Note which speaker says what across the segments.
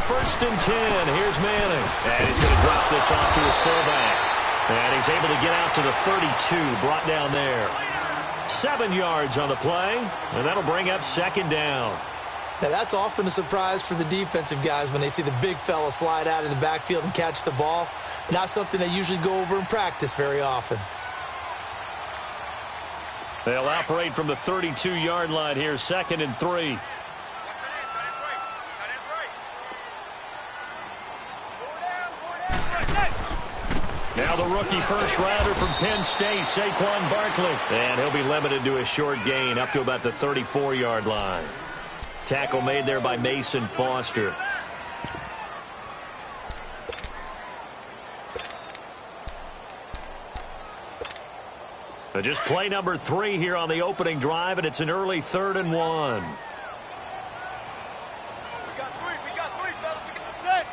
Speaker 1: first and 10. Here's Manning. And he's going to drop this off to his fullback. And he's able to get out to the 32, brought down there. 7 yards on the play, and that'll bring up second down.
Speaker 2: Now, that's often a surprise for the defensive guys when they see the big fella slide out of the backfield and catch the ball. Not something they usually go over in practice very often.
Speaker 1: They'll operate from the 32-yard line here, 2nd and 3. Now the rookie first-rounder from Penn State, Saquon Barkley. And he'll be limited to a short gain up to about the 34-yard line. Tackle made there by Mason Foster. Just play number 3 here on the opening drive, and it's an early 3rd and 1.
Speaker 3: We got three, fellas. We got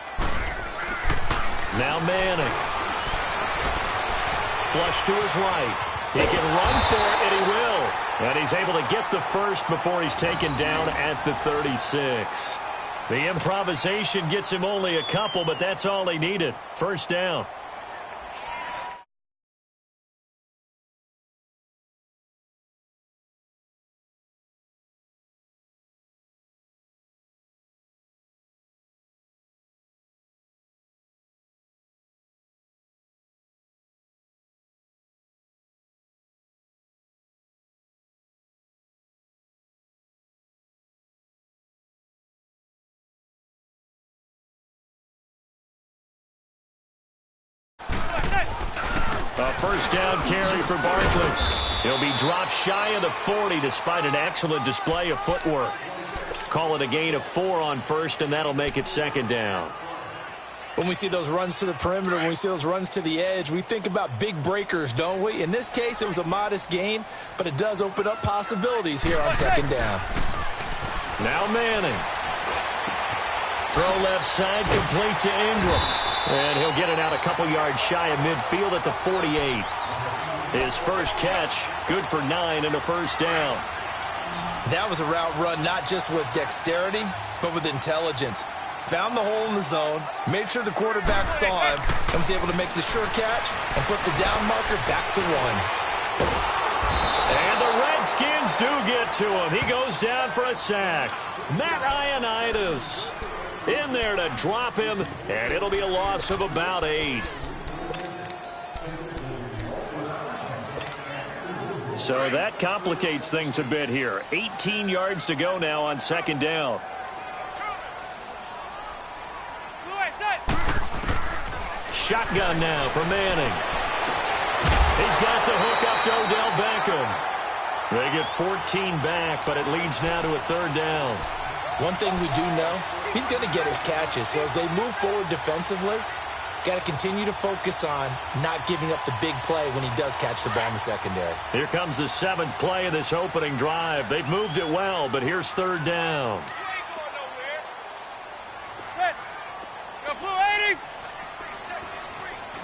Speaker 1: Now Manning. Flush to his right. He can run for it, and he will. And he's able to get the first before he's taken down at the 36. The improvisation gets him only a couple, but that's all he needed. First down. A first down carry for Barkley. He'll be dropped shy of the 40 despite an excellent display of footwork. Call it a gain of 4 on first, and that'll make it second down.
Speaker 2: When we see those runs to the perimeter, when we see those runs to the edge, we think about big breakers, don't we? In this case, it was a modest gain, but it does open up possibilities here on second down.
Speaker 1: Now Manning. Throw left side, complete to Ingram. And he'll get it out a couple yards shy of midfield at the 48. His first catch, good for 9 and a first down.
Speaker 2: That was a route run not just with dexterity, but with intelligence. Found the hole in the zone, made sure the quarterback saw him, and was able to make the sure catch and flip the down marker back to 1.
Speaker 1: And the Redskins do get to him. He goes down for a sack. Matt Ioannidis in there to drop him, and it'll be a loss of about 8. So that complicates things a bit here. 18 yards to go now on second down. Shotgun now for Manning. He's got the hook up to Odell Beckham. They get 14 back, but it leads now to a third down.
Speaker 2: One thing we do know, he's going to get his catches. So as they move forward defensively, got to continue to focus on not giving up the big play when he does catch the ball in the secondary.
Speaker 1: Here comes the 7th play of this opening drive. They've moved it well, but here's third down.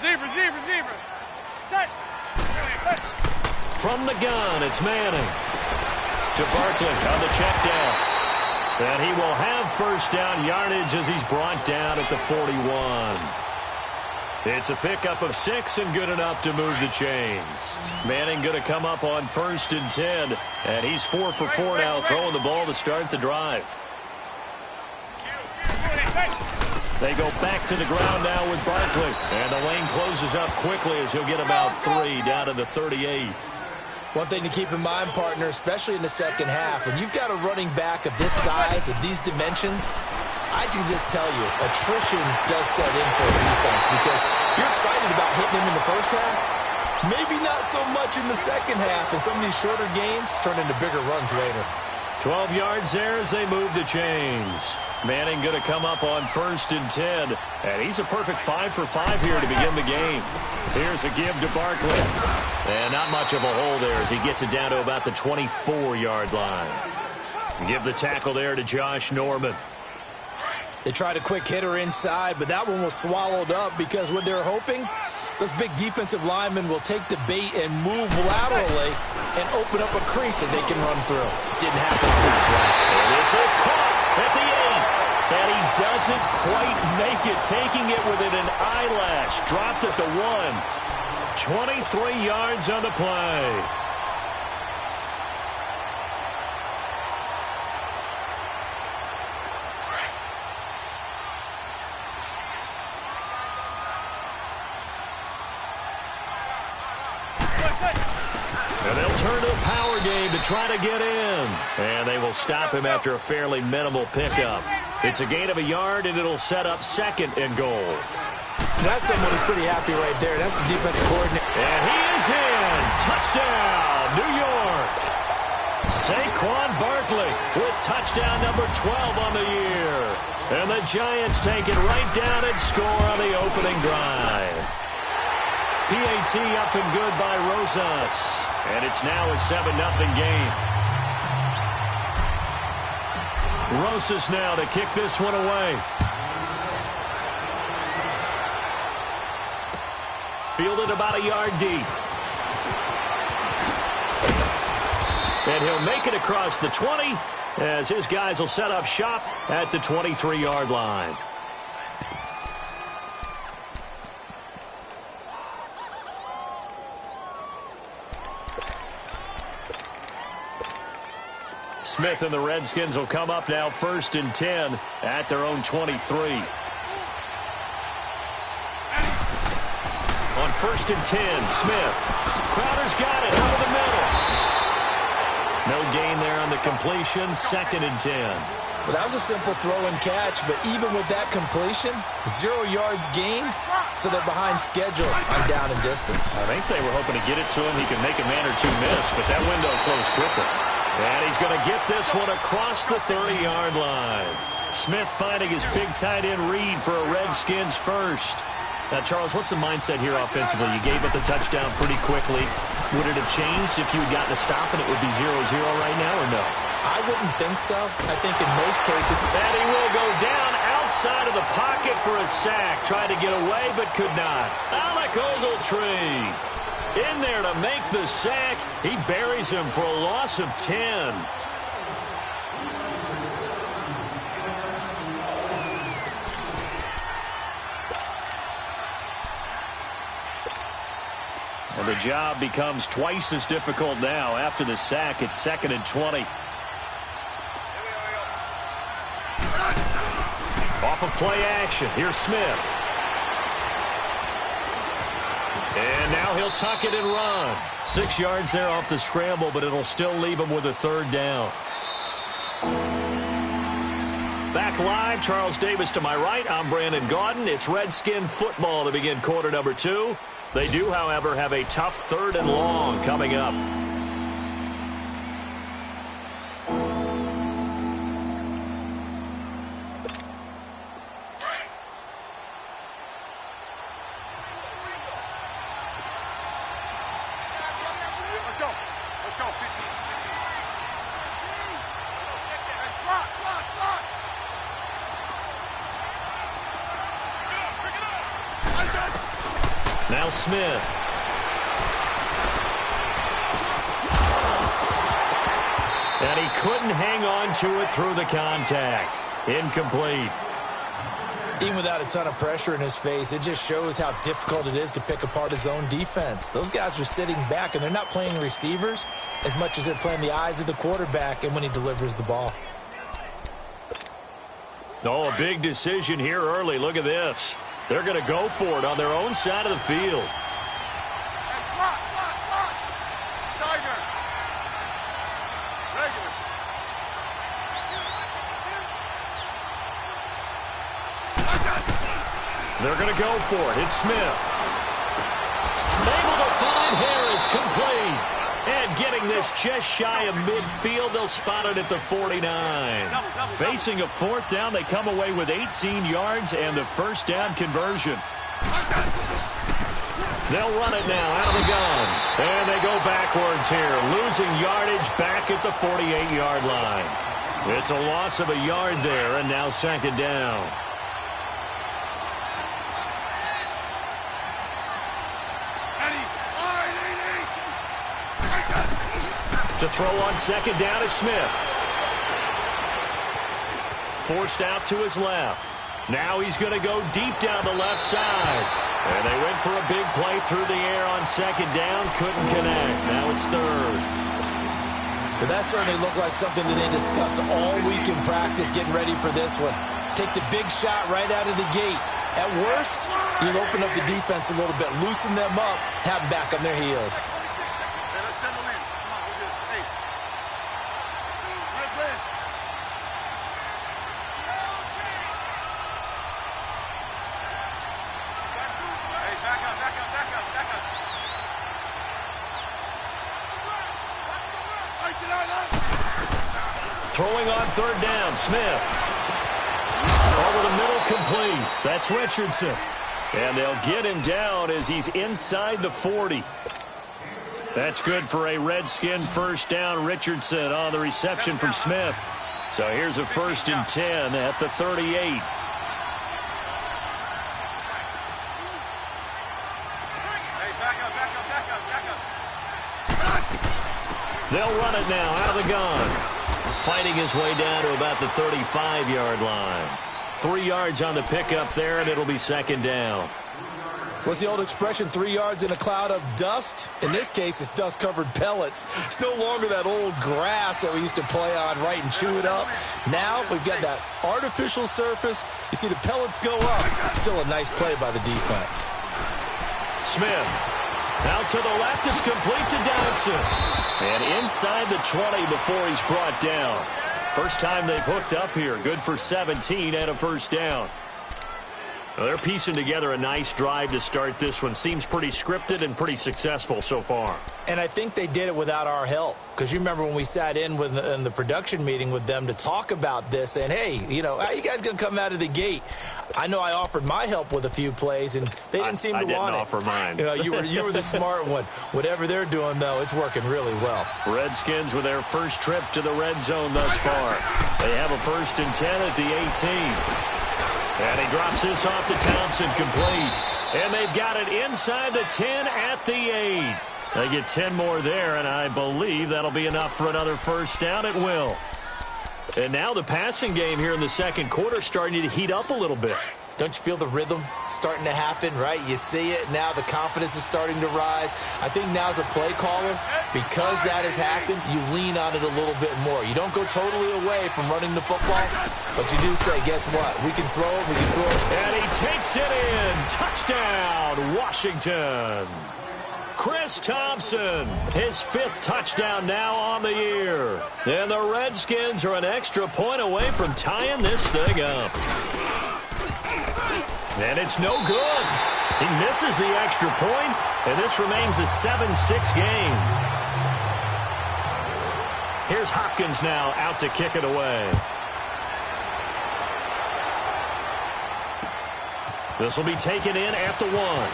Speaker 3: Zebra.
Speaker 1: From the gun, it's Manning. To Barkley on the check down. And he will have first down yardage as he's brought down at the 41. It's a pickup of 6 and good enough to move the chains. Manning going to come up on first and 10. And he's 4 for 4 now, throwing the ball to start the drive. They go back to the ground now with Barkley. And the lane closes up quickly as he'll get about 3 down to the 38.
Speaker 2: One thing to keep in mind, partner, especially in the second half, when you've got a running back of this size, of these dimensions, I can just tell you, attrition does set in for a defense because you're excited about hitting him in the first half. Maybe not so much in the second half, and some of these shorter gains turn into bigger runs later.
Speaker 1: 12 yards there as they move the chains. Manning going to come up on first and 10. And he's a perfect 5 for 5 here to begin the game. Here's a give to Barkley. And not much of a hole there as he gets it down to about the 24-yard line. Give the tackle there to Josh Norman.
Speaker 2: They tried a quick hitter inside, but that one was swallowed up because what they're hoping, those big defensive linemen will take the bait and move laterally and open up a crease that they can run through. Didn't happen on that play.
Speaker 1: And this is caught at the 8. And he does doesn't quite make it, taking it within an eyelash. Dropped at the 1. 23 yards on the play. And they'll turn to a power game to try to get in. And they will stop him after a fairly minimal pickup. It's a gain of a yard, and it'll set up 2nd and goal.
Speaker 2: That's someone who's pretty happy right there. That's the defensive coordinator.
Speaker 1: And he is in. Touchdown, New York. Saquon Barkley with touchdown number 12 on the year. And the Giants take it right down and score on the opening drive. PAT up and good by Rosas. And it's now a 7-0 game. Rosas now to kick this one away. Fielded about a yard deep. And he'll make it across the 20 as his guys will set up shop at the 23-yard line. Smith and the Redskins will come up now 1st and 10 at their own 23. On 1st and 10, Smith. Crowder's got it over the middle. No gain there on the completion. 2nd and 10.
Speaker 2: Well, that was a simple throw and catch, but even with that completion, 0 yards gained, so they're behind schedule on down and distance.
Speaker 1: I think they were hoping to get it to him. He could make a man or two miss, but that window closed quickly. And he's going to get this one across the 30-yard line. Smith finding his big tight end read for a Redskins first. Now, Charles, what's the mindset here offensively? You gave up the touchdown pretty quickly. Would it have changed if you had gotten a stop and it would be 0-0 right now, or no?
Speaker 2: I wouldn't think so. I think in most cases.
Speaker 1: And he will go down outside of the pocket for a sack. Tried to get away, but could not. Alec Ogletree in there to make the sack. He buries him for a loss of 10. And the job becomes twice as difficult now. After the sack, it's 2nd and 20. Off of play action. Here's Smith. And now he'll tuck it and run. 6 yards there off the scramble, but it'll still leave him with a 3rd down. Back live, Charles Davis to my right. I'm Brandon Gaudin. It's Redskin football to begin quarter number 2. They do, however, have a tough 3rd and long coming up. Now Smith. And he couldn't hang on to it through the contact. Incomplete.
Speaker 2: Even without a ton of pressure in his face, it just shows how difficult it is to pick apart his own defense. Those guys are sitting back, and they're not playing receivers as much as they're playing the eyes of the quarterback and when he delivers the ball.
Speaker 1: Oh, a big decision here early. Look at this. They're going to go for it on their own side of the field. They're going to go for it. It's Smith. Able to find Harris, complete. And getting this just shy of midfield, they'll spot it at the 49. Facing a 4th down, they come away with 18 yards and the 1st down conversion. They'll run it now out of the gun. And they go backwards here, losing yardage back at the 48-yard line. It's a loss of a yard there, and now 2nd down. To throw on 2nd down is Smith. Forced out to his left. Now he's going to go deep down the left side. And they went for a big play through the air on second down. Couldn't connect. Now it's third.
Speaker 2: But that certainly looked like something that they discussed all week in practice getting ready for this one. Take the big shot right out of the gate. At worst, you'll open up the defense a little bit, loosen them up, have them back on their heels.
Speaker 1: Throwing on third down, Smith. Over the middle, complete. That's Richardson. And they'll get him down as he's inside the 40. That's good for a Redskin first down. Richardson on the reception from Smith. So here's a 1st and 10 at the 38. They'll run it now out of the gun. Fighting his way down to about the 35-yard line. 3 yards on the pickup there, and it'll be second down.
Speaker 2: What's the old expression, 3 yards in a cloud of dust? In this case, it's dust-covered pellets. It's no longer that old grass that we used to play on, right, and chew it up. Now we've got that artificial surface. You see the pellets go up. Still a nice play by the defense.
Speaker 1: Smith. Out to the left, it's complete to Dodson. And inside the 20 before he's brought down. First time they've hooked up here. Good for 17 and a first down. Well, they're piecing together a nice drive to start this one. Seems pretty scripted and pretty successful so far.
Speaker 2: And I think they did it without our help. Because you remember when we sat in the production meeting with them to talk about this, and hey, you know, how you guys going to come out of the gate? I know I offered my help with a few plays, and they didn't seem to want it.
Speaker 1: I didn't offer mine.
Speaker 2: You know, you were the smart one. Whatever they're doing, though, it's working really well.
Speaker 1: Redskins with their first trip to the red zone thus far. They have a 1st and 10 at the 18. And he drops this off to Thompson, complete. And they've got it inside the 10 at the 8. They get 10 more there, and I believe that'll be enough for another first down. It will. And now the passing game here in the second quarter starting to heat up a little bit.
Speaker 2: Don't you feel the rhythm starting to happen, right? You see it. Now the confidence is starting to rise. I think now as a play caller, because that has happened, you lean on it a little bit more. You don't go totally away from running the football, but you do say, guess what? We can throw it, we can throw it.
Speaker 1: And he takes it in. Touchdown, Washington. Chris Thompson, his 5th touchdown now on the year. And the Redskins are an extra point away from tying this thing up. And it's no good. He misses the extra point, and this remains a 7-6 game. Here's Hopkins now out to kick it away. This will be taken in at the 1.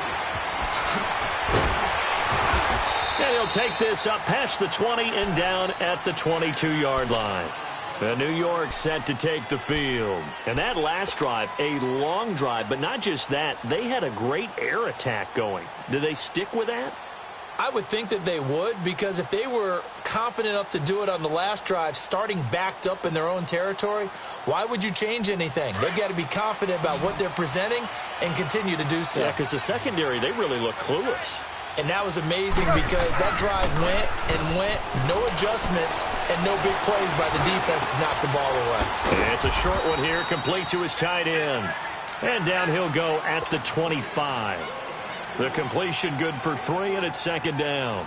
Speaker 1: And he'll take this up past the 20 and down at the 22-yard line. And New York set to take the field. And that last drive, a long drive, but not just that. They had a great air attack going. Do they stick with that?
Speaker 2: I would think that they would, because if they were confident enough to do it on the last drive, starting backed up in their own territory, why would you change anything? They've got to be confident about what they're presenting and continue to do so.
Speaker 1: Yeah, because the secondary, they really look clueless.
Speaker 2: And that was amazing because that drive went and went, no adjustments, and no big plays by the defense to knock the ball away.
Speaker 1: And it's a short one here, complete to his tight end. And down he'll go at the 25. The completion good for 3, and it's second down.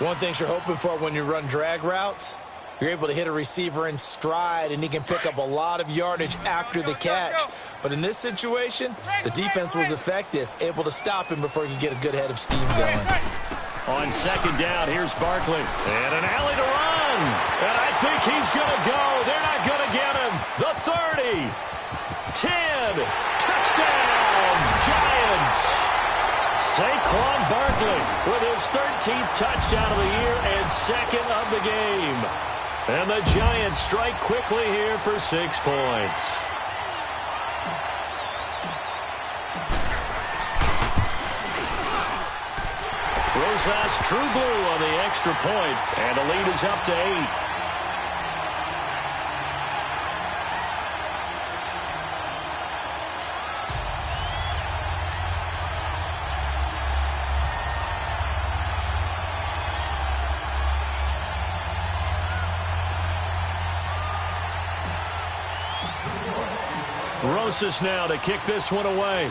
Speaker 2: One thing you're hoping for when you run drag routes, you're able to hit a receiver in stride, and he can pick up a lot of yardage after the catch. But in this situation, the defense was effective, able to stop him before he could get a good head of steam going.
Speaker 1: On second down, here's Barkley. And an alley to run. And I think he's going to go. They're not going to get him. The 30. 10. Touchdown, Giants. Saquon Barkley with his 13th touchdown of the year and 2nd of the game. And the Giants strike quickly here for 6 points. Rosas true blue on the extra point, and the lead is up to 8. Rosas now to kick this one away.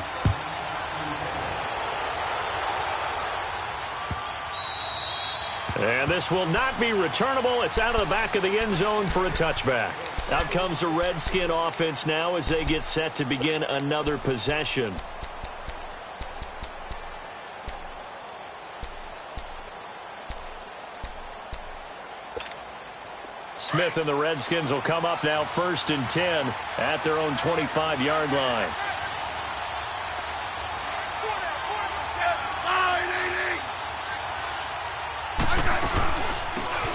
Speaker 1: And this will not be returnable. It's out of the back of the end zone for a touchback. Out comes the Redskin offense now as they get set to begin another possession. Smith and the Redskins will come up now 1st and 10 at their own 25-yard line.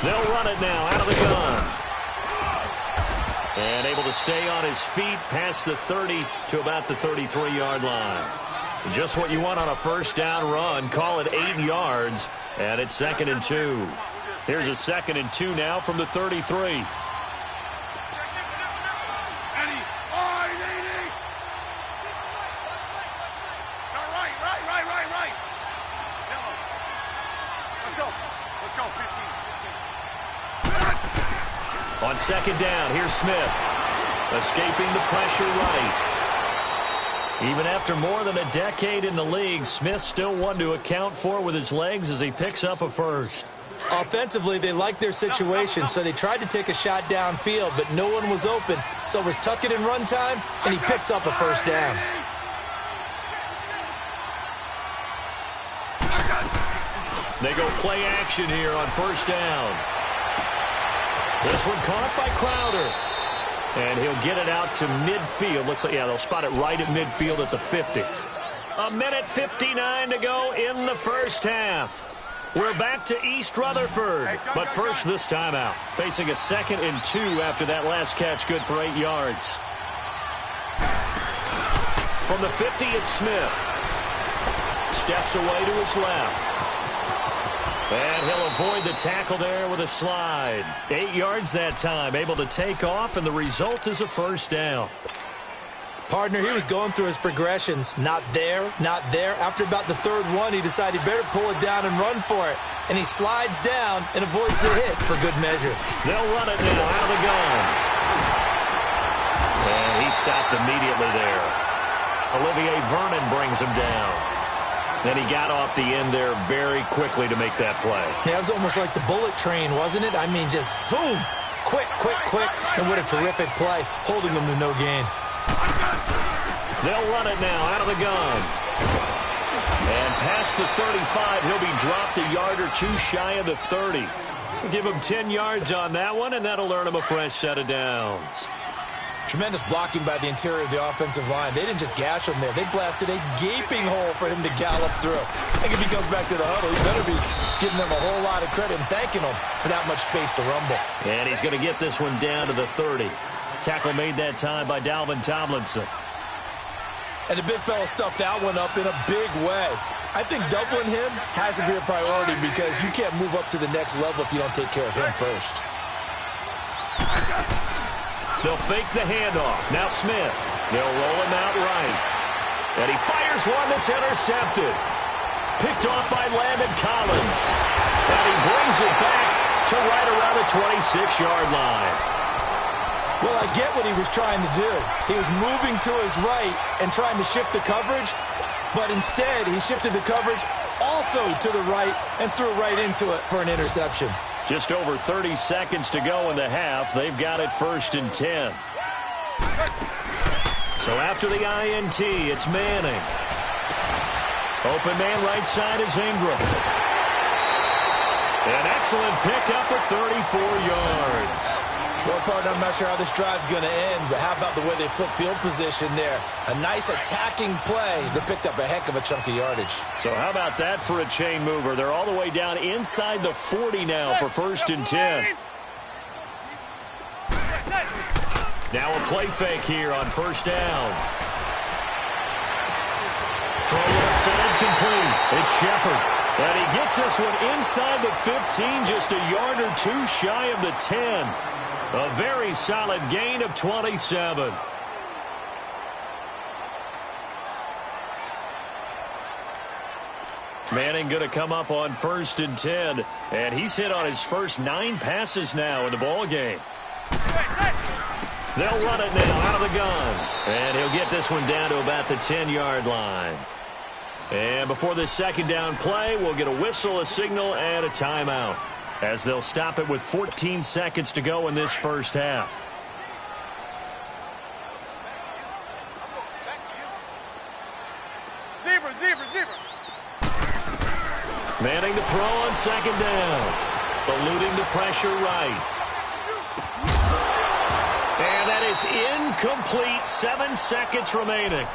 Speaker 1: They'll run it now out of the gun. And able to stay on his feet past the 30 to about the 33-yard line. Just what you want on a first down run. Call it 8 yards. And it's 2nd and 2. Here's a 2nd and 2 now from the 33. On 2nd down, here's Smith. Escaping the pressure right. Even after more than a decade in the league, Smith still one to account for with his legs as he picks up a first.
Speaker 2: Offensively, they liked their situation, so they tried to take a shot downfield, but no one was open. So it was tuck it in run time, and he picks up a first down.
Speaker 1: They go play action here on 1st down. This one caught by Crowder. And he'll get it out to midfield. Looks like, yeah, they'll spot it right at midfield at the 50. A minute 59 to go in the first half. We're back to East Rutherford. But first, this timeout. Facing a 2nd and 2 after that last catch, good for 8 yards. From the 50, it's Smith. Steps away to his left. And he'll avoid the tackle there with a slide. 8 yards that time, able to take off, and the result is a first down.
Speaker 2: Partner, he was going through his progressions. Not there, not there. After about the 3rd one, he decided he better pull it down and run for it. And he slides down and avoids the hit for good measure.
Speaker 1: They'll run it now out of the gun. And he stopped immediately there. Olivier Vernon brings him down. Then he got off the end there very quickly to make that play.
Speaker 2: Yeah, it was almost like the bullet train, wasn't it? I mean, just zoom. Quick, quick, quick. And what a terrific play, holding them to no gain.
Speaker 1: They'll run it now out of the gun. And past the 35, he'll be dropped a yard or 2 shy of the 30. We'll give him 10 yards on that one, and that'll earn him a fresh set of downs.
Speaker 2: Tremendous blocking by the interior of the offensive line. They didn't just gash him there. They blasted a gaping hole for him to gallop through. I think if he comes back to the huddle, he better be giving them a whole lot of credit and thanking them for that much space to rumble.
Speaker 1: And he's going to get this one down to the 30. Tackle made that time by Dalvin Tomlinson.
Speaker 2: And the big fella stuffed that one up in a big way. I think doubling him has to be a priority because you can't move up to the next level if you don't take care of him first.
Speaker 1: They'll fake the handoff. Now Smith. They'll roll him out right. And he fires one that's intercepted. Picked off by Landon Collins. And he brings it back to right around the 26-yard line.
Speaker 2: Well, I get what he was trying to do. He was moving to his right and trying to shift the coverage. But instead, he shifted the coverage also to the right and threw right into it for an interception.
Speaker 1: Just over 30 seconds to go in the half. They've got it 1st and 10. So after the INT, it's Manning. Open man right side is Ingram. An excellent pickup of 34 yards.
Speaker 2: Well, partner, I'm not sure how this drive's going to end, but how about the way they flip field position there? A nice attacking play that picked up a heck of a chunk of yardage.
Speaker 1: So how about that for a chain mover? They're all the way down inside the 40 now for 1st and 10. Now a play fake here on 1st down. Throw left side complete. It's Shepard. And he gets this one inside the 15, just a yard or 2 shy of the 10. A very solid gain of 27. Manning going to come up on 1st and 10. And he's hit on his first 9 passes now in the ball game. They'll run it now out of the gun. And he'll get this one down to about the 10-yard line. And before this second down play, we'll get a whistle, a signal, and a timeout, as they'll stop it with 14 seconds to go in this first half.
Speaker 3: Zebra, zebra, zebra.
Speaker 1: Manning to throw on second down. Eluding the pressure right. And that is incomplete. 7 seconds remaining.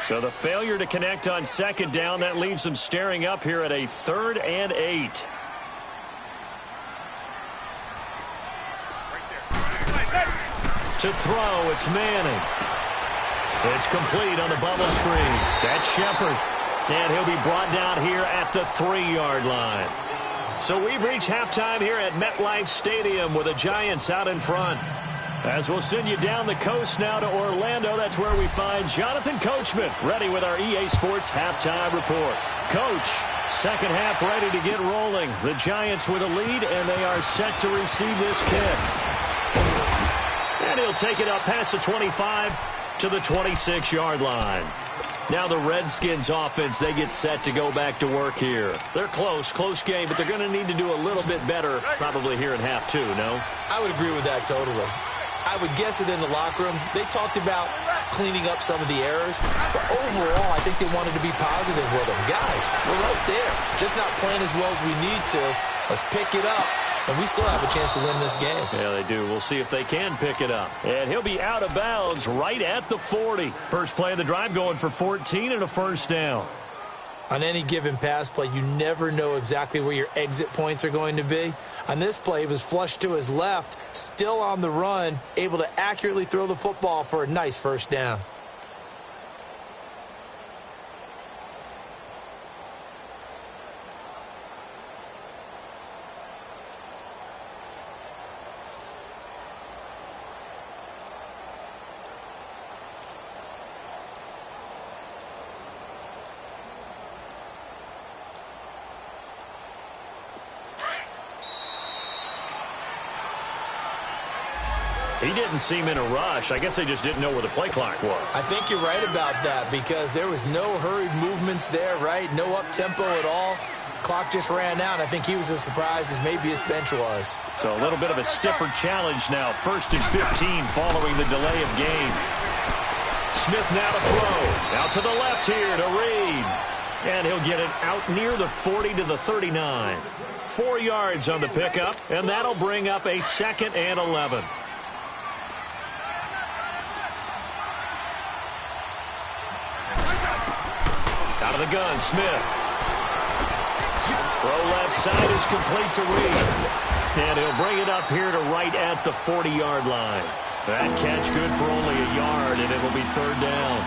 Speaker 1: So the failure to connect on second down, that leaves them staring up here at a 3rd and 8. To throw, it's Manning. It's complete on the bubble screen. That's Shepard. And he'll be brought down here at the 3-yard line. So we've reached halftime here at MetLife Stadium with the Giants out in front. As we'll send you down the coast now to Orlando, that's where we find Jonathan Coachman ready with our EA Sports halftime report. Coach, second half ready to get rolling. The Giants with a lead, and they are set to receive this kick. And he'll take it up past the 25 to the 26-yard line. Now the Redskins offense, they get set to go back to work here. They're close game, but they're going to need to do a little bit better probably here in half two, no?
Speaker 2: I would agree with that totally. I would guess it in the locker room. They talked about cleaning up some of the errors, but overall, I think they wanted to be positive with them. Guys, we're right there. Just not playing as well as we need to. Let's pick it up, and we still have a chance to win this game.
Speaker 1: Yeah, they do. We'll see if they can pick it up. And he'll be out of bounds right at the 40. First play of the drive going for 14 and a first down.
Speaker 2: On any given pass play, you never know exactly where your exit points are going to be. On this play, he was flushed to his left, still on the run, able to accurately throw the football for a nice first down.
Speaker 1: He didn't seem in a rush. I guess they just didn't know where the play clock was.
Speaker 2: I think you're right about that because there was no hurried movements there, right? No up-tempo at all. Clock just ran out. I think he was as surprised as maybe his bench was.
Speaker 1: So a little bit of a stiffer challenge now. 1st and 15 following the delay of game. Smith now to throw. Out to the left here to Reed. And he'll get it out near the 40 to the 39. 4 yards on the pickup, and that'll bring up a 2nd and 11. Out of the gun, Smith. Throw left side is complete to Reed. And he'll bring it up here to right at the 40-yard line. That catch good for only a yard, and it will be 3rd down.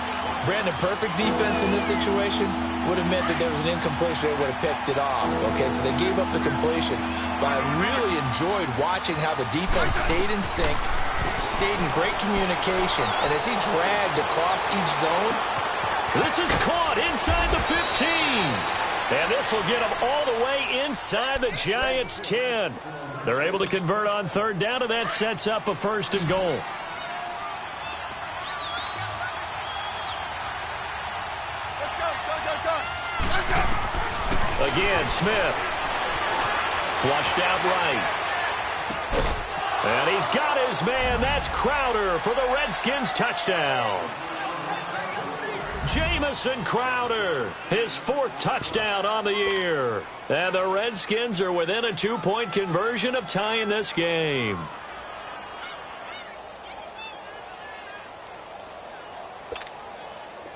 Speaker 2: Brandon, perfect defense in this situation would have meant that there was an incompletion. They would have picked it off. Okay, so they gave up the completion. But I really enjoyed watching how the defense stayed in sync, stayed in great communication, and as he dragged across each zone,
Speaker 1: this is caught inside the 15. And this will get them all the way inside the Giants' 10. They're able to convert on 3rd down, and that sets up a 1st and goal.
Speaker 3: Let's go. Let's go.
Speaker 1: Again, Smith. Flushed out right. And he's got his man. That's Crowder for the Redskins touchdown. Jamison Crowder, his 4th touchdown on the year. And the Redskins are within a 2-point conversion of tying this game.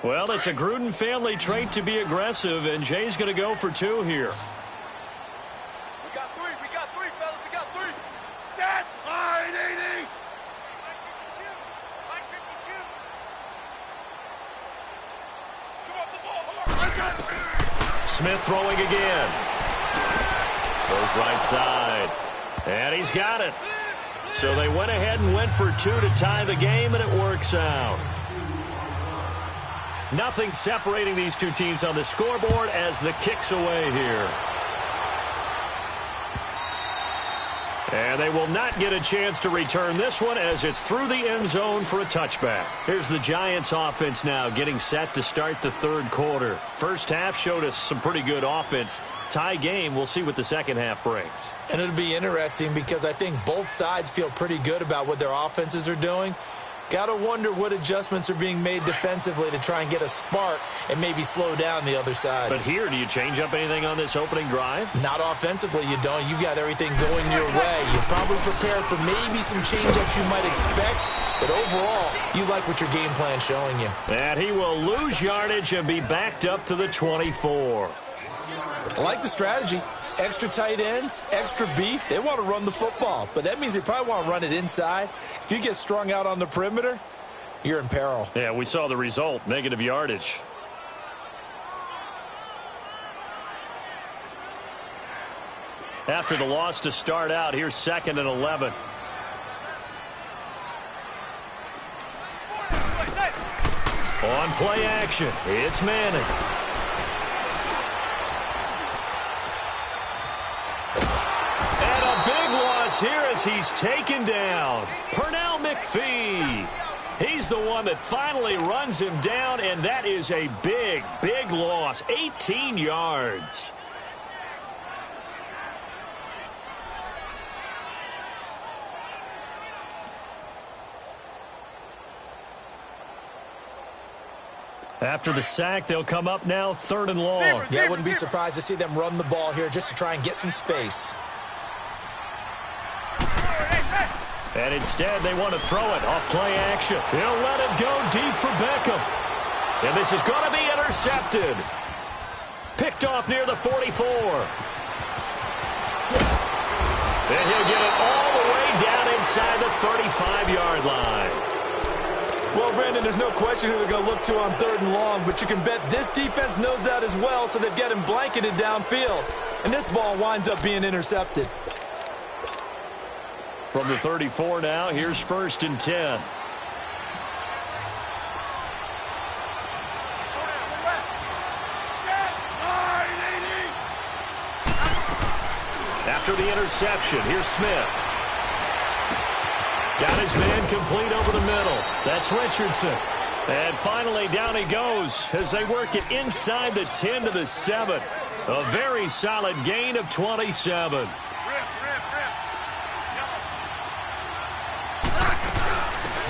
Speaker 1: Well, it's a Gruden family trait to be aggressive, and Jay's going to go for 2 here.
Speaker 3: We got three, fellas. We got 3. Set. Line 80.
Speaker 1: Smith throwing again. Goes right side. And he's got it. So they went ahead and went for two to tie the game, and it works out. Nothing separating these two teams on the scoreboard as the kick's away here. And they will not get a chance to return this one as it's through the end zone for a touchback. Here's the Giants offense now getting set to start the third quarter. First half showed us some pretty good offense. Tie game, we'll see what the second half brings.
Speaker 2: And it'll be interesting because I think both sides feel pretty good about what their offenses are doing. Got to wonder what adjustments are being made defensively to try and get a spark and maybe slow down the other side.
Speaker 1: But here, do you change up anything on this opening drive?
Speaker 2: Not offensively, you don't. You got everything going your way. You're probably prepared for maybe some change-ups you might expect, but overall, you like what your game plan's showing you.
Speaker 1: And he will lose yardage and be backed up to the 24.
Speaker 2: I like the strategy. Extra tight ends, extra beef. They want to run the football, but that means they probably want to run it inside. If you get strung out on the perimeter, you're in peril.
Speaker 1: Yeah, we saw the result, negative yardage. After the loss to start out, here's 2nd and 11. On play action, it's Manning. Here as he's taken down. Pernell McPhee. He's the one that finally runs him down, and that is a big, big loss. 18 yards. After the sack, they'll come up now 3rd and long.
Speaker 2: Yeah, I wouldn't be surprised to see them run the ball here just to try and get some space.
Speaker 1: And instead, they want to throw it off play action. He'll let it go deep for Beckham. And this is going to be intercepted. Picked off near the 44. And he'll get it all the way down inside the 35-yard line.
Speaker 2: Well, Brandon, there's no question who they're going to look to on 3rd and long, but you can bet this defense knows that as well, so they've got him blanketed downfield. And this ball winds up being intercepted.
Speaker 1: From the 34 now, here's 1st and 10. After the interception, here's Smith. Got his man complete over the middle. That's Richardson. And finally, down he goes as they work it inside the 10 to the 7. A very solid gain of 27.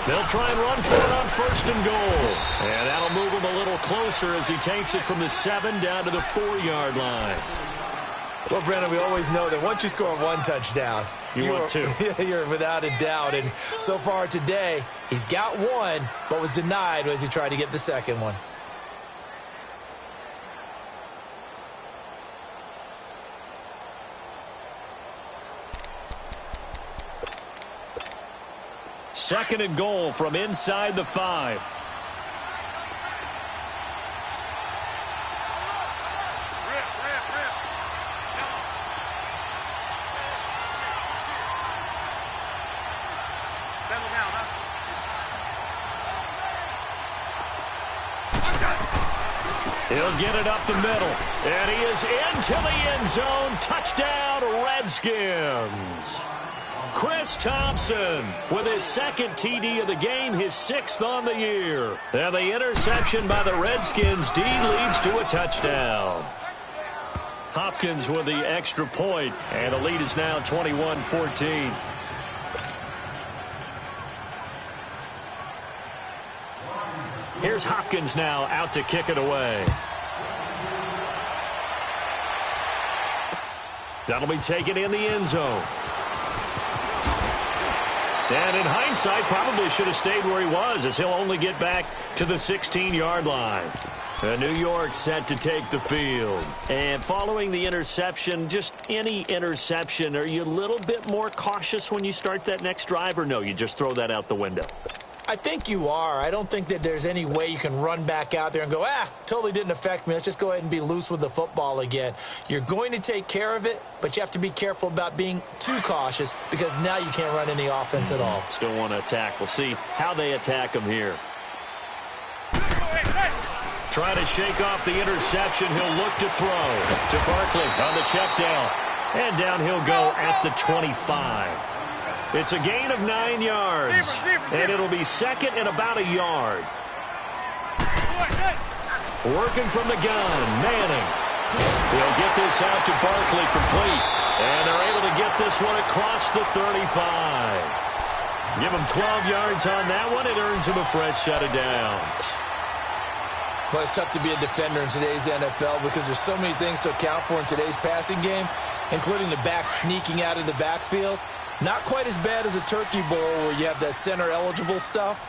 Speaker 1: They'll try and run for it on 1st and goal. And that'll move him a little closer as he takes it from the 7 down to the 4-yard line.
Speaker 2: Well, Brandon, we always know that once you score one touchdown,
Speaker 1: want two.
Speaker 2: You're without a doubt. And so far today, he's got one, but was denied as he tried to get the second one.
Speaker 1: Second and goal from inside the 5.
Speaker 3: Settle down, huh?
Speaker 1: He'll get it up the middle. And he is into the end zone. Touchdown, Redskins. Chris Thompson with his 2nd TD of the game, his 6th on the year. And the interception by the Redskins. D leads to a touchdown. Hopkins with the extra point, and the lead is now 21-14. Here's Hopkins now out to kick it away. That'll be taken in the end zone. And in hindsight, probably should have stayed where he was, as he'll only get back to the 16-yard line. New York set to take the field. And following the interception, just any interception, are you a little bit more cautious when you start that next drive, or no, you just throw that out the window?
Speaker 2: I think you are. I don't think that there's any way you can run back out there and go, totally didn't affect me. Let's just go ahead and be loose with the football again. You're going to take care of it, but you have to be careful about being too cautious because now you can't run any offense at all.
Speaker 1: Still want to attack. We'll see how they attack him here. Trying to shake off the interception. He'll look to throw to Barkley on the check down. And down he'll go at the 25. It's a gain of 9 yards, and it'll be second and about a yard. Working from the gun, Manning. He'll get this out to Barkley complete, and they're able to get this one across the 35. Give him 12 yards on that one. It earns him a fresh set of downs.
Speaker 2: Well, it's tough to be a defender in today's NFL because there's so many things to account for in today's passing game, including the back sneaking out of the backfield. Not quite as bad as a turkey bowl where you have that center-eligible stuff,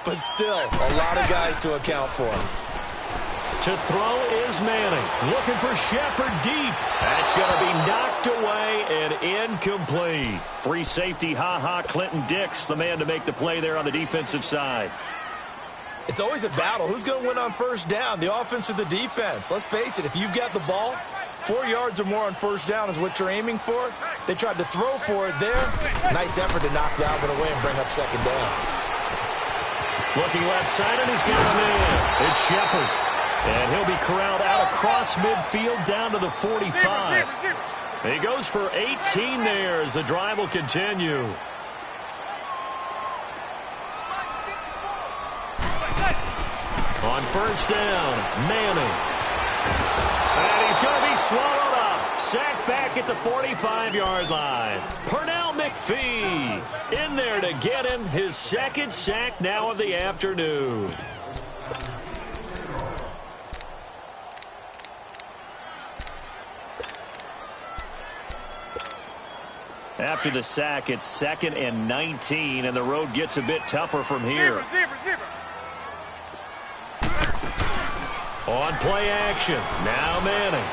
Speaker 2: but still a lot of guys to account for.
Speaker 1: To throw is Manning. Looking for Shepard deep. That's going to be knocked away and incomplete. Free safety, Clinton Dix, the man to make the play there on the defensive side.
Speaker 2: It's always a battle. Who's going to win on first down, the offense or the defense? Let's face it, if you've got the ball, 4 yards or more on first down is what you're aiming for. They tried to throw for it there. Nice effort to knock that one away and bring up second down.
Speaker 1: Looking left side, and he's got a man. It's Shepard. And he'll be corralled out across midfield down to the 45. He goes for 18 there as the drive will continue. On first down, Manning. And he's going to be swallowed up. Sacked back at the 45-yard line. Pernell McPhee in there to get him. His second sack now of the afternoon. After the sack, it's 2nd and 19, and the road gets a bit tougher from here. On play action, now Manning.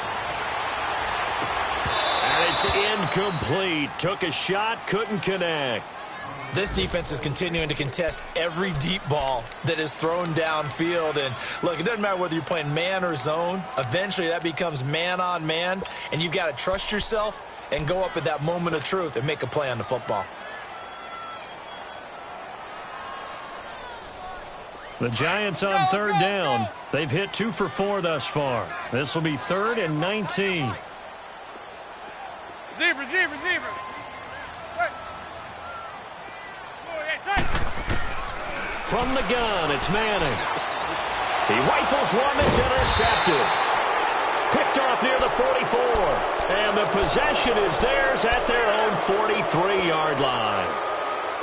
Speaker 1: And it's incomplete. Took a shot, couldn't connect.
Speaker 2: This defense is continuing to contest every deep ball that is thrown downfield. And look, it doesn't matter whether you're playing man or zone. Eventually that becomes man on man, and you've got to trust yourself and go up at that moment of truth and make a play on the football.
Speaker 1: The Giants on third down. They've hit 2 for 4 thus far. This will be 3rd and 19.
Speaker 3: Receiver.
Speaker 1: From the gun, it's Manning. He rifles one that's intercepted. Picked off near the 44. And the possession is theirs at their own 43-yard line.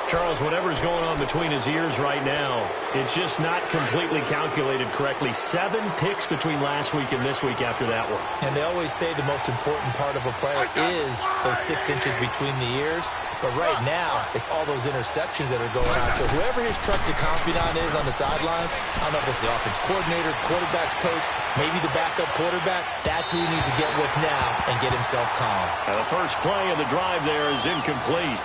Speaker 1: Charles, whatever's going on between his ears right now, it's just not completely calculated correctly. 7 picks between last week and this week after that one.
Speaker 2: And they always say the most important part of a player is those 6 inches between the ears. But right now, it's all those interceptions that are going on. So whoever his trusted confidant is on the sidelines, I don't know if it's the offense coordinator, quarterback's coach, maybe the backup quarterback, that's who he needs to get with now and get himself calm.
Speaker 1: Now the first play of the drive there is incomplete.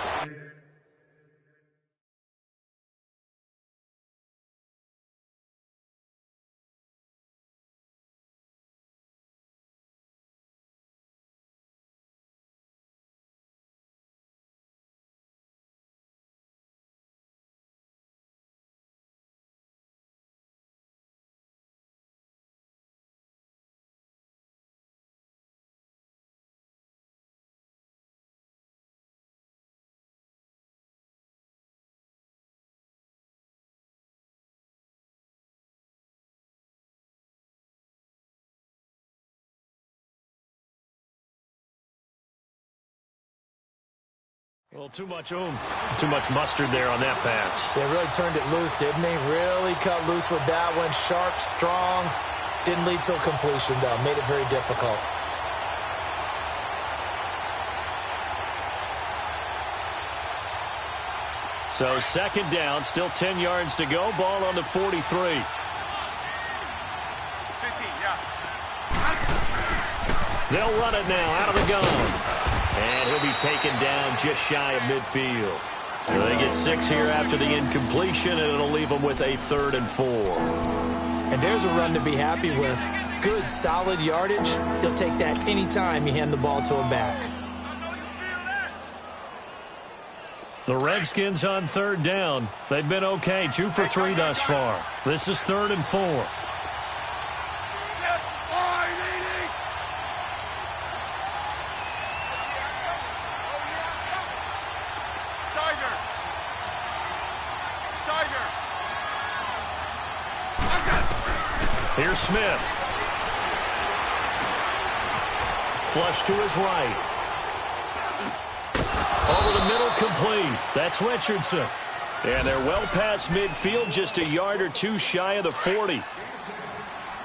Speaker 1: Well, too much oomph, too much mustard there on that pass.
Speaker 2: They really turned it loose, didn't they? Really cut loose with that one. Sharp, strong. Didn't lead to a completion, though. Made it very difficult.
Speaker 1: So 2nd down, still 10 yards to go. Ball on the 43.
Speaker 3: 15, yeah.
Speaker 1: They'll run it now out of the gun. And he'll be taken down just shy of midfield. So they get 6 here after the incompletion, and it'll leave them with a 3rd and 4.
Speaker 2: And there's a run to be happy with. Good, solid yardage. He'll take that any time you hand the ball to him back.
Speaker 1: The Redskins on 3rd down. They've been okay, 2 for 3 thus far. This is 3rd and 4. Here's Smith. Flush to his right. Over the middle, complete. That's Richardson. And they're well past midfield, just a yard or 2 shy of the 40.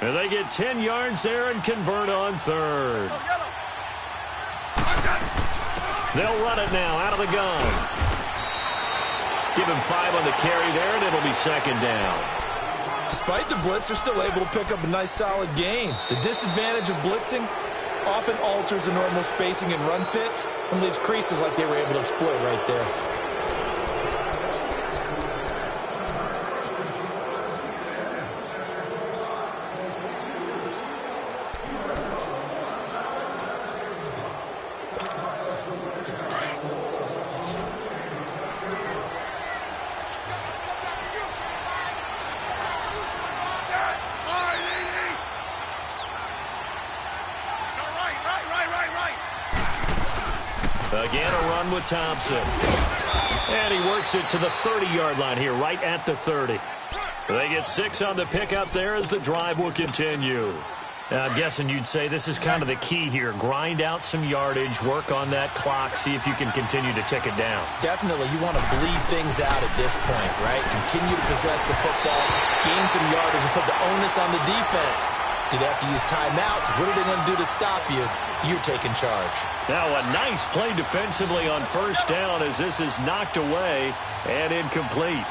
Speaker 1: And they get 10 yards there and convert on 3rd. They'll run it now out of the gun. Give him 5 on the carry there, and it'll be 2nd down.
Speaker 2: Despite the blitz, they're still able to pick up a nice, solid gain. The disadvantage of blitzing often alters the normal spacing and run fits and leaves creases like they were able to exploit right there.
Speaker 1: Again, a run with Thompson. And he works it to the 30-yard line here, right at the 30. They get 6 on the pickup there as the drive will continue. Now, I'm guessing you'd say this is kind of the key here. Grind out some yardage, work on that clock, see if you can continue to tick it down.
Speaker 2: Definitely, you want to bleed things out at this point, right? Continue to possess the football, gain some yardage, and put the onus on the defense. Do they have to use timeouts? What are they going to do to stop you? You're taking charge.
Speaker 1: Now a nice play defensively on 1st down as this is knocked away and incomplete.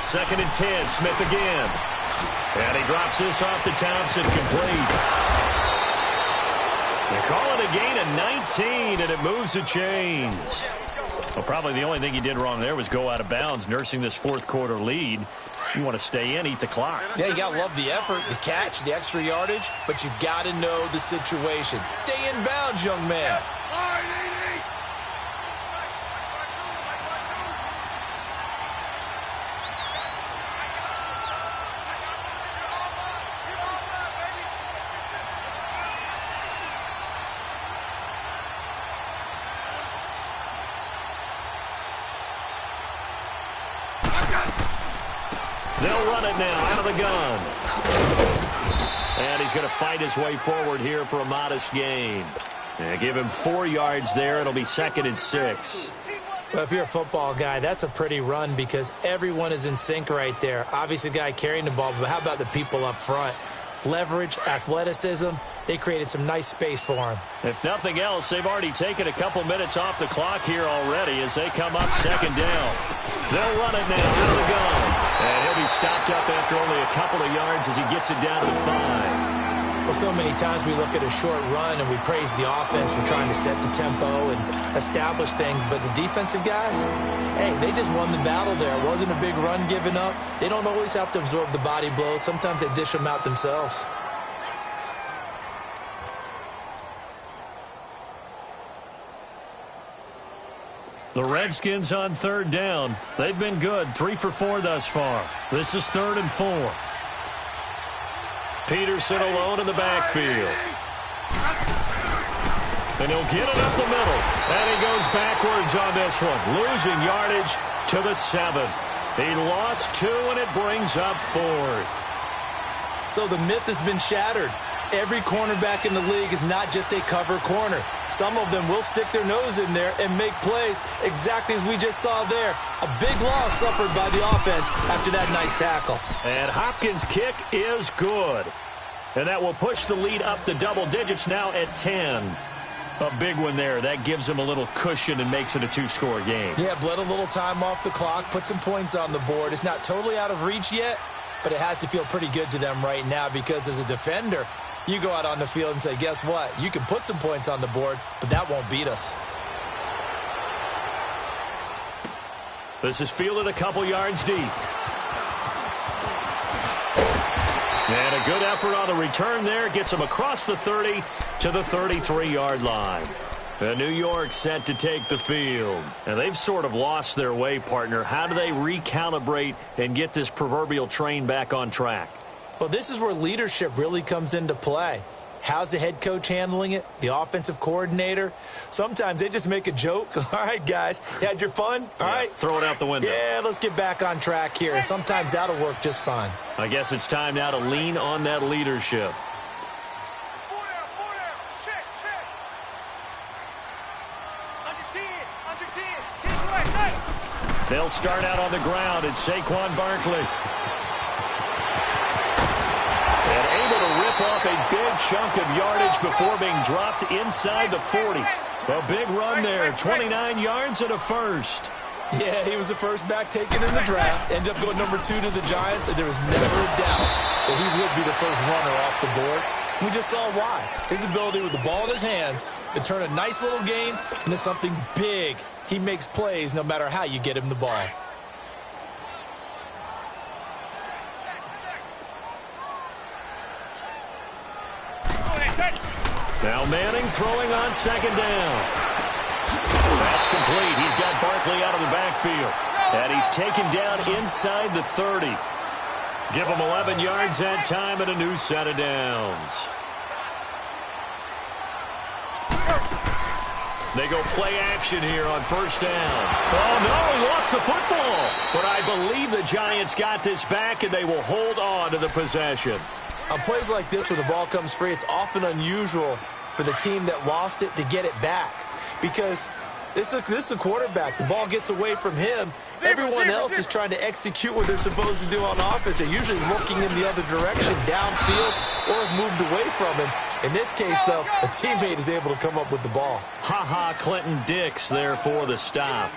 Speaker 1: Second and 10, Smith again. And he drops this off to Thompson, complete. They call it a gain of 19, and it moves the chains. Well, probably the only thing he did wrong there was go out of bounds, nursing this 4th quarter lead. You want to stay in, eat the clock.
Speaker 2: Yeah, you got to love the effort, the catch, the extra yardage, but you got to know the situation. Stay in bounds, young man.
Speaker 1: They'll run it now out of the gun. And he's going to fight his way forward here for a modest gain. And give him 4 yards there. It'll be 2nd and 6.
Speaker 2: Well, if you're a football guy, that's a pretty run because everyone is in sync right there. Obviously, the guy carrying the ball, but how about the people up front? Leverage, athleticism, they created some nice space for him.
Speaker 1: If nothing else, they've already taken a couple minutes off the clock here already as they come up 2nd down. They'll run it now out of the gun. And he'll be stopped up after only a couple of yards as he gets it down to the 5.
Speaker 2: Well, so many times we look at a short run and we praise the offense for trying to set the tempo and establish things, but the defensive guys, hey, they just won the battle there. It wasn't a big run given up. They don't always have to absorb the body blows. Sometimes they dish them out themselves.
Speaker 1: The Redskins on 3rd down. They've been good, 3 for 4 thus far. This is 3rd and 4. Peterson alone in the backfield. And he'll get it up the middle. And he goes backwards on this one, losing yardage to the 7. He lost 2, and it brings up 4th.
Speaker 2: So the myth has been shattered. Every cornerback in the league is not just a cover corner. Some of them will stick their nose in there and make plays exactly as we just saw there. A big loss suffered by the offense after that nice tackle.
Speaker 1: And Hopkins' kick is good. And that will push the lead up to double digits now at 10. A big one there. That gives them a little cushion and makes it a 2-score game.
Speaker 2: Yeah, bled a little time off the clock, put some points on the board. It's not totally out of reach yet, but it has to feel pretty good to them right now because as a defender, You go out on the field and say, guess what? You can put some points on the board, but that won't beat us.
Speaker 1: This is fielded a couple yards deep. And a good effort on the return there. Gets him across the 30 to the 33-yard line. And New York set to take the field. And they've sort of lost their way, partner. How do they recalibrate and get this proverbial train back on track?
Speaker 2: Well, this is where leadership really comes into play. How's the head coach handling it? The offensive coordinator? Sometimes they just make a joke. All right, guys, you had your fun? All right.
Speaker 1: Throw it out the window.
Speaker 2: Yeah, let's get back on track here. And sometimes that'll work just fine.
Speaker 1: I guess it's time now to lean on that leadership.
Speaker 3: Four down. Check. Under 10. 10 right.
Speaker 1: They'll start out on the ground. It's Saquon Barkley. And able to rip off a big chunk of yardage before being dropped inside the 40. A big run there, 29 yards and a first.
Speaker 2: Yeah, he was the first back taken in the draft. Ended up going number 2 to the Giants, and there was never a doubt that he would be the first runner off the board. We just saw why. His ability with the ball in his hands to turn a nice little gain into something big. He makes plays no matter how you get him the ball.
Speaker 1: Now Manning throwing on second down. That's complete. He's got Barkley out of the backfield. And he's taken down inside the 30. Give him 11 yards that time and a new set of downs. They go play action here on first down. Oh, no, he lost the football. But I believe the Giants got this back, and they will hold on to the possession.
Speaker 2: On plays like this where the ball comes free, it's often unusual for the team that lost it to get it back. Because this is the quarterback. The ball gets away from him. Everyone else is trying to execute what they're supposed to do on offense. They're usually looking in the other direction, downfield, or have moved away from him. In this case, though, a teammate is able to come up with the ball.
Speaker 1: Clinton Dix there for the stop.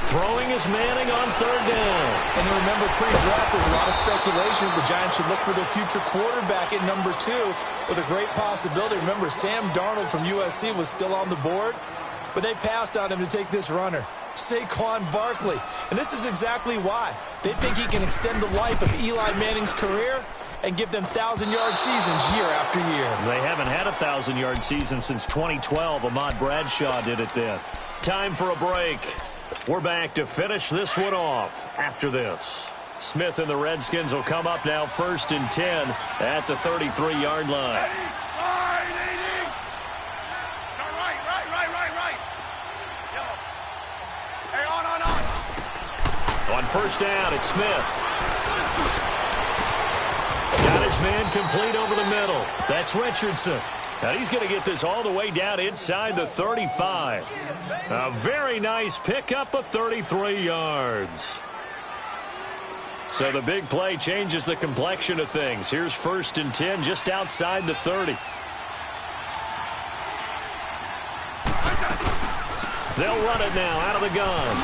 Speaker 1: Throwing is Manning on third down.
Speaker 2: And you remember pre-draft, there's a lot of speculation the Giants should look for their future quarterback at number 2 with a great possibility. Remember, Sam Darnold from USC was still on the board, but they passed on him to take this runner, Saquon Barkley. And this is exactly why. They think he can extend the life of Eli Manning's career and give them 1,000-yard seasons year after year.
Speaker 1: They haven't had a 1,000-yard season since 2012. Ahmad Bradshaw did it then. Time for a break. We're back to finish this one off after this. Smith and the Redskins will come up now first and 10 at the 33-yard line. On first down, it's Smith. Got his man complete over the middle. That's Richardson. And he's going to get this all the way down inside the 35. A very nice pickup of 33 yards. So the big play changes the complexion of things. Here's first and 10 just outside the 30. They'll run it now out of the gun.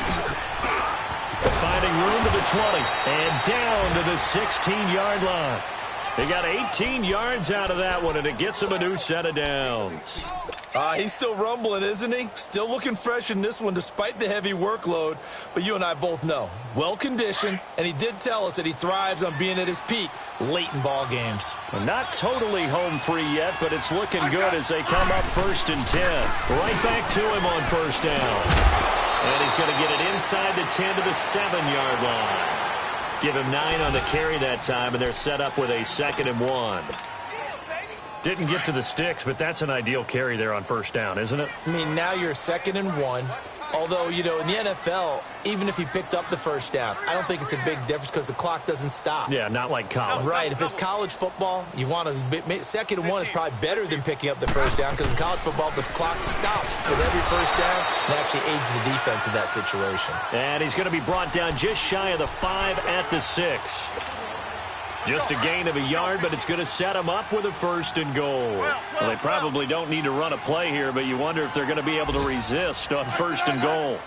Speaker 1: Finding room to the 20 and down to the 16-yard line. He got 18 yards out of that one, and it gets him a new set of downs.
Speaker 2: He's still rumbling, isn't he? Still looking fresh in this one despite the heavy workload. But you and I both know, well-conditioned, and he did tell us that he thrives on being at his peak late in ball games.
Speaker 1: Not totally home free yet, but it's looking good as they come up first and 10. Right back to him on first down. And he's going to get it inside the 10 to the 7-yard line. Give him 9 on the carry that time, and they're set up with a 2nd and 1. Didn't get to the sticks, but that's an ideal carry there on first down, isn't it?
Speaker 2: I mean, now you're 2nd and 1. Although, you know, in the NFL, even if he picked up the first down, I don't think it's a big difference because the clock doesn't stop.
Speaker 1: Yeah, not like college.
Speaker 2: Right. If it's college football, you want to 2nd and 1 is probably better than picking up the first down because in college football, the clock stops with every first down and actually aids the defense in that situation.
Speaker 1: And he's going to be brought down just shy of the 5 at the 6. Just a gain of a yard, but it's going to set him up with a 1st and goal. Well, they probably don't need to run a play here, but you wonder if they're going to be able to resist on 1st and goal.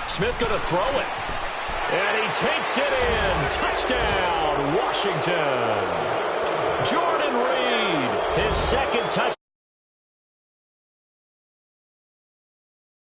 Speaker 1: Smith going to throw it. And he takes it in. Touchdown, Washington. Jordan Reed, his second touchdown.